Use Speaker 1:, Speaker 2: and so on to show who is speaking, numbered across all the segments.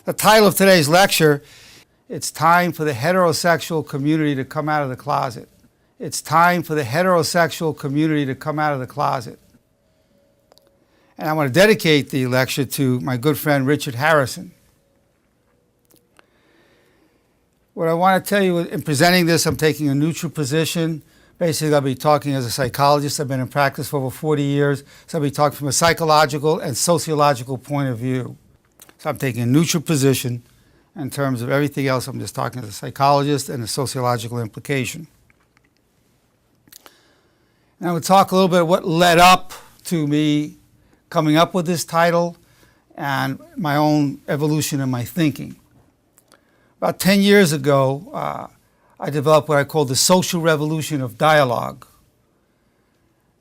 Speaker 1: The title of today's lecture, it's time for the heterosexual community to come out of the closet. It's time for the heterosexual community to come out of the closet. And I want to dedicate the lecture to my good friend Richard Harrison. What I want to tell you in presenting this, I'm taking a neutral position. Basically, I'll be talking as a psychologist. I've been in practice for over 40 years, so I'll be talking from a psychological and sociological point of view. So I'm taking a neutral position in terms of everything else. I'm just talking as a psychologist and a sociological implication. And I would talk a little bit about what led up to me coming up with this title and my own evolution in my thinking. About 10 years ago, I developed what I call the social revolution of dialogue.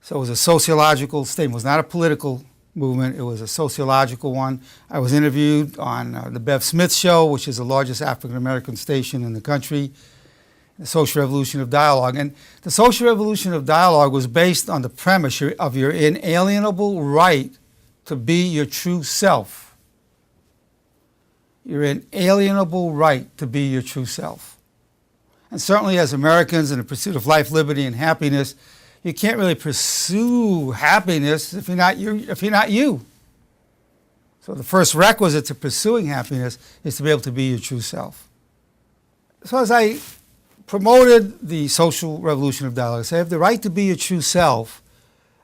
Speaker 1: So it was a sociological statement. It was not a political movement. It was a sociological one. I was interviewed on the Bev Smith Show, which is the largest African-American station in the country, the social revolution of dialogue. And the social revolution of dialogue was based on the premise of your inalienable right to be your true self. Your inalienable right to be your true self. And certainly as Americans in the pursuit of life, liberty, and happiness, you can't really pursue happiness if you're not you. So the first requisite to pursuing happiness is to be able to be your true self. So as I promoted the social revolution of dialogue, I say, I have the right to be your true self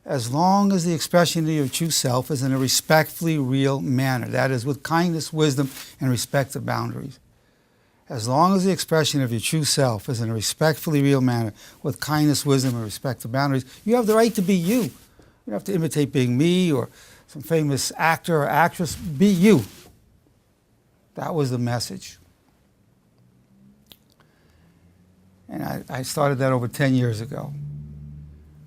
Speaker 1: as long as the expression of your true self is in a respectfully real manner. That is, with kindness, wisdom, and respect of boundaries. As long as the expression of your true self is in a respectfully real manner, with kindness, wisdom, and respect of boundaries, you have the right to be you. You don't have to imitate being me or some famous actor or actress. Be you. That was the message. And I started that over 10 years ago.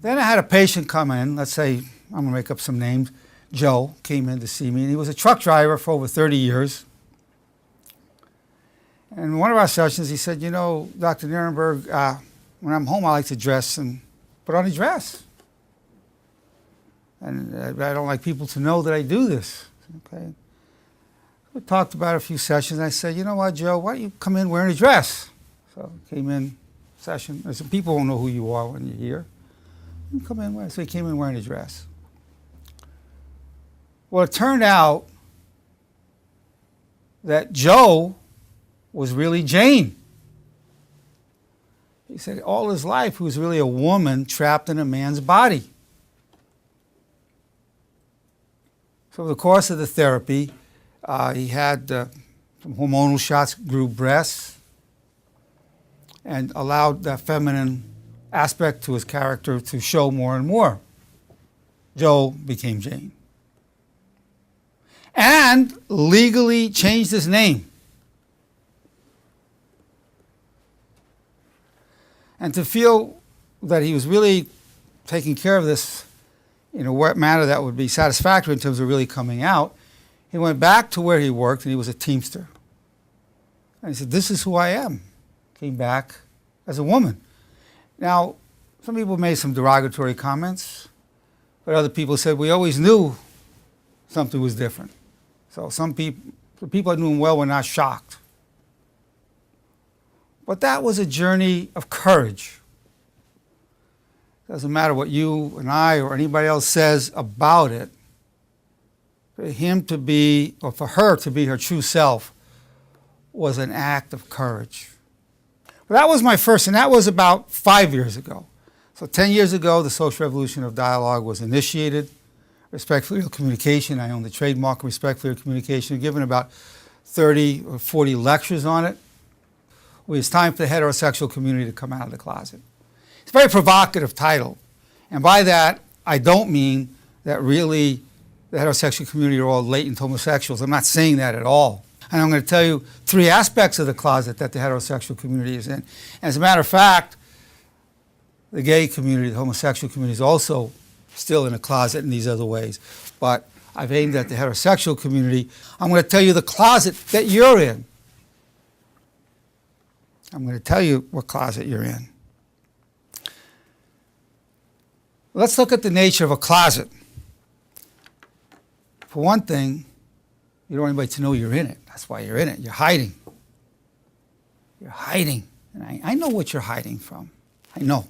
Speaker 1: Then I had a patient come in, let's say, I'm going to make up some names. Joe came in to see me, and he was a truck driver for over 30 years. And in one of our sessions, he said, you know, Dr. Nerenberg, when I'm home, I like to dress and put on a dress. And I don't like people to know that I do this. Okay. We talked about a few sessions, and I said, you know what, Joe, why don't you come in wearing a dress? So I came in session. I said, people won't know who you are when you're here. You come in wearing. So he came in wearing a dress. Well, it turned out that Joe was really Jane. He said all his life he was really a woman trapped in a man's body. So over the course of the therapy, he had some hormonal shots, grew breasts, and allowed that feminine aspect to his character to show more and more. Joe became Jane. And legally changed his name. And to feel that he was really taking care of this in a manner that would be satisfactory in terms of really coming out, he went back to where he worked, and he was a Teamster. And he said, this is who I am. Came back as a woman. Now, some people made some derogatory comments, but other people said, we always knew something was different. So the people I knew him well were not shocked. But that was a journey of courage. Doesn't matter what you and I or anybody else says about it. For him to be, or for her to be her true self, was an act of courage. But that was my first, and that was about 5 years ago. So 10 years ago, the social revolution of dialogue was initiated. Respectfully Real Communication, I own the trademark of Respectfully Real Communication. I've given about 30 or 40 lectures on it. Well, it's time for the heterosexual community to come out of the closet. It's a very provocative title. And by that, I don't mean that really the heterosexual community are all latent homosexuals. I'm not saying that at all. And I'm going to tell you 3 aspects of the closet that the heterosexual community is in. And as a matter of fact, the gay community, the homosexual community is also still in a closet in these other ways. But I've aimed at the heterosexual community. I'm going to tell you the closet that you're in. I'm going to tell you what closet you're in. Let's look at the nature of a closet. For one thing, You don't want anybody to know you're in it. That's why you're in it. You're hiding. You're hiding. And I know what you're hiding from. I know.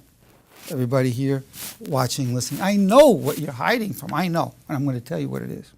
Speaker 1: Everybody here watching, listening, I know what you're hiding from. I know. And I'm going to tell you what it is.